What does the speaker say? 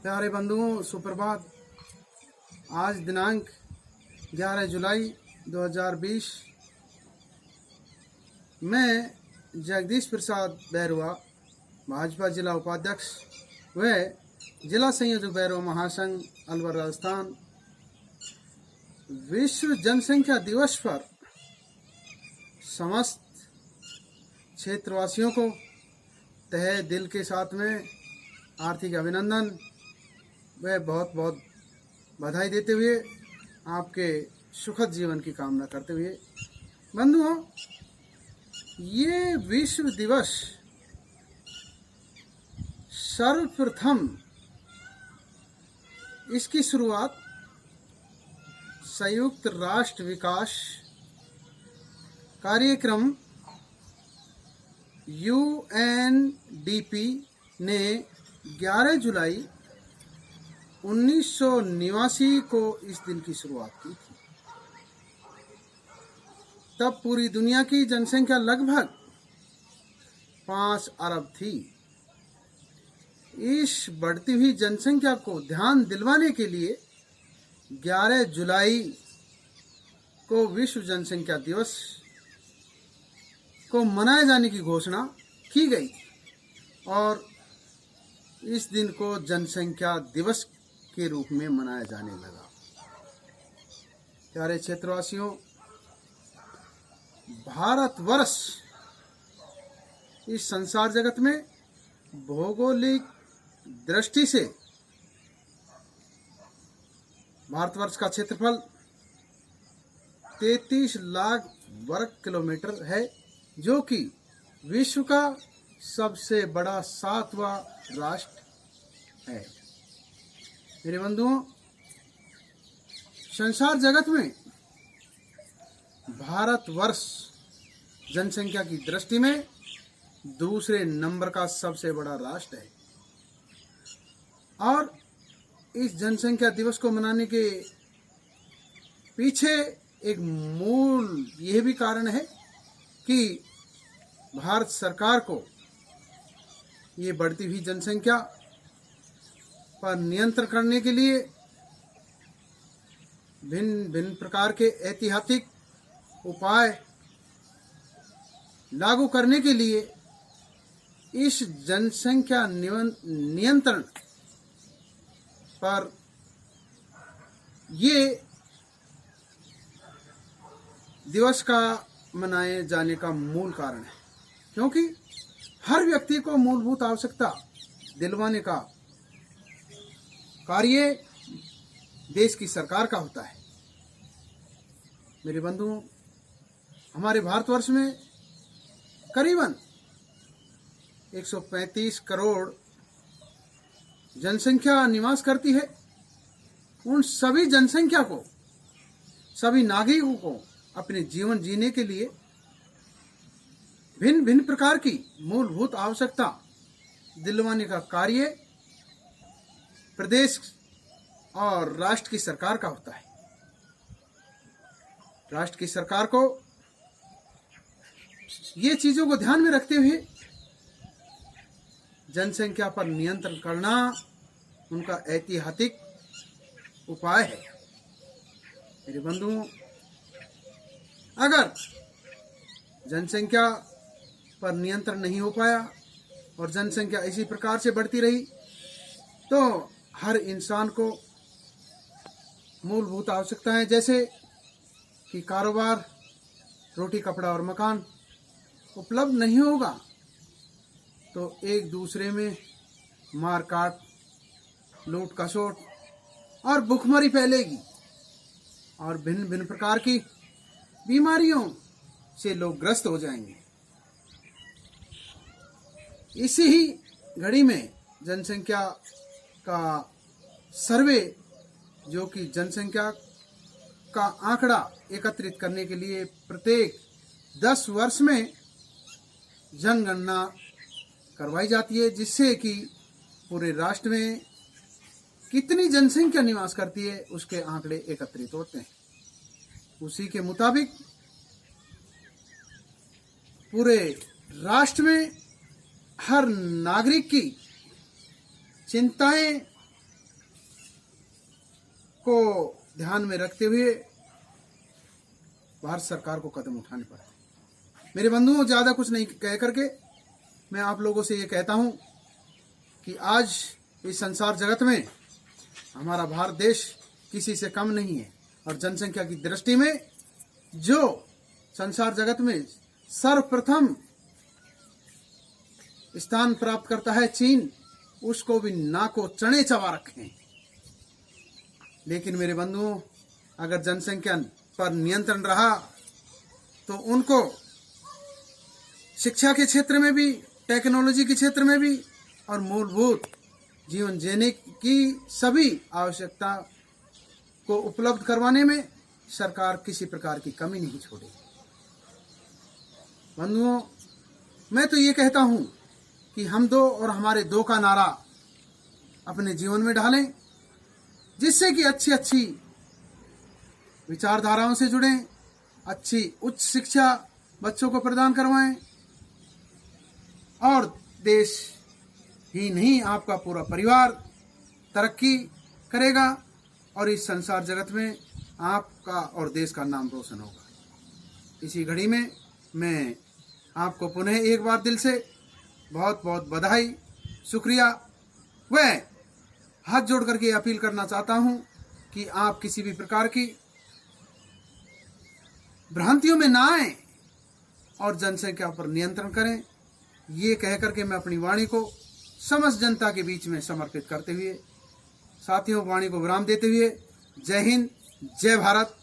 प्यारे बंधुओं, सुप्रभात। आज दिनांक 11 जुलाई 2020। मैं जगदीश प्रसाद बैरुआ, भाजपा जिला उपाध्यक्ष व जिला संयोजक बैरुआ महासंघ अलवर राजस्थान, विश्व जनसंख्या दिवस पर समस्त क्षेत्रवासियों को तहे दिल के साथ में आर्थिक अभिनंदन व बहुत बहुत बधाई देते हुए आपके सुखद जीवन की कामना करते हुए, बंधुओं, ये विश्व दिवस सर्वप्रथम इसकी शुरुआत संयुक्त राष्ट्र विकास कार्यक्रम UNDP ने 11 जुलाई 1989 को इस दिन की शुरुआत की थी। तब पूरी दुनिया की जनसंख्या लगभग 5 अरब थी। इस बढ़ती हुई जनसंख्या को ध्यान दिलवाने के लिए 11 जुलाई को विश्व जनसंख्या दिवस को मनाए जाने की घोषणा की गई और इस दिन को जनसंख्या दिवस के रूप में मनाया जाने लगा। प्यारे क्षेत्रवासियों, भारतवर्ष इस संसार जगत में भौगोलिक दृष्टि से भारतवर्ष का क्षेत्रफल 33 लाख वर्ग किलोमीटर है, जो कि विश्व का सबसे बड़ा 7वां राष्ट्र है। मेरे बंधुओं, संसार जगत में भारतवर्ष जनसंख्या की दृष्टि में दूसरे नंबर का सबसे बड़ा राष्ट्र है और इस जनसंख्या दिवस को मनाने के पीछे एक मूल यह भी कारण है कि भारत सरकार को ये बढ़ती हुई जनसंख्या पर नियंत्रण करने के लिए भिन्न भिन्न प्रकार के ऐतिहासिक उपाय लागू करने के लिए इस जनसंख्या नियंत्रण पर ये दिवस का मनाए जाने का मूल कारण है, क्योंकि हर व्यक्ति को मूलभूत आवश्यकता दिलवाने का कार्य देश की सरकार का होता है। मेरे बंधुओं, हमारे भारतवर्ष में करीबन 135 करोड़ जनसंख्या निवास करती है। उन सभी जनसंख्या को, सभी नागरिकों को अपने जीवन जीने के लिए भिन्न भिन्न प्रकार की मूलभूत आवश्यकता दिलवाने का कार्य प्रदेश और राष्ट्र की सरकार का होता है। राष्ट्र की सरकार को ये चीजों को ध्यान में रखते हुए जनसंख्या पर नियंत्रण करना उनका ऐतिहासिक उपाय है। मेरे बंधुओं, अगर जनसंख्या पर नियंत्रण नहीं हो पाया और जनसंख्या इसी प्रकार से बढ़ती रही तो हर इंसान को मूलभूत आवश्यकताएं जैसे कि कारोबार, रोटी, कपड़ा और मकान उपलब्ध नहीं होगा तो एक दूसरे में मारकाट, लूट खसोट और भुखमरी फैलेगी और भिन्न भिन्न प्रकार की बीमारियों से लोग ग्रस्त हो जाएंगे। इसी ही घड़ी में जनसंख्या का सर्वे, जो कि जनसंख्या का आंकड़ा एकत्रित करने के लिए प्रत्येक 10 वर्ष में जनगणना करवाई जाती है, जिससे कि पूरे राष्ट्र में कितनी जनसंख्या निवास करती है उसके आंकड़े एकत्रित होते हैं। उसी के मुताबिक पूरे राष्ट्र में हर नागरिक की चिंताएं को ध्यान में रखते हुए भारत सरकार को कदम उठाने पड़े। मेरे बंधुओं, ज्यादा कुछ नहीं कह करके मैं आप लोगों से ये कहता हूं कि आज इस संसार जगत में हमारा भारत देश किसी से कम नहीं है, और जनसंख्या की दृष्टि में जो संसार जगत में सर्वप्रथम स्थान प्राप्त करता है चीन, उसको भी नाको चने चबा रखे हैं। लेकिन मेरे बंधुओं, अगर जनसंख्या पर नियंत्रण रहा तो उनको शिक्षा के क्षेत्र में भी, टेक्नोलॉजी के क्षेत्र में भी और मूलभूत जीवन जीने की सभी आवश्यकता को उपलब्ध करवाने में सरकार किसी प्रकार की कमी नहीं छोड़ेगी। बंधुओं, मैं तो ये कहता हूं कि हम दो और हमारे दो का नारा अपने जीवन में ढालें, जिससे कि अच्छी अच्छी विचारधाराओं से जुड़ें, अच्छी उच्च शिक्षा बच्चों को प्रदान करवाएं, और देश ही नहीं आपका पूरा परिवार तरक्की करेगा और इस संसार जगत में आपका और देश का नाम रोशन होगा। इसी घड़ी में मैं आपको पुनः एक बार दिल से बहुत बहुत बधाई, शुक्रिया व हाथ जोड़ करके अपील करना चाहता हूं कि आप किसी भी प्रकार की भ्रांतियों में ना आए और जनसंख्या पर नियंत्रण करें। ये कह करके मैं अपनी वाणी को समस्त जनता के बीच में समर्पित करते हुए साथियों वाणी को विराम देते हुए जय हिंद, जय भारत।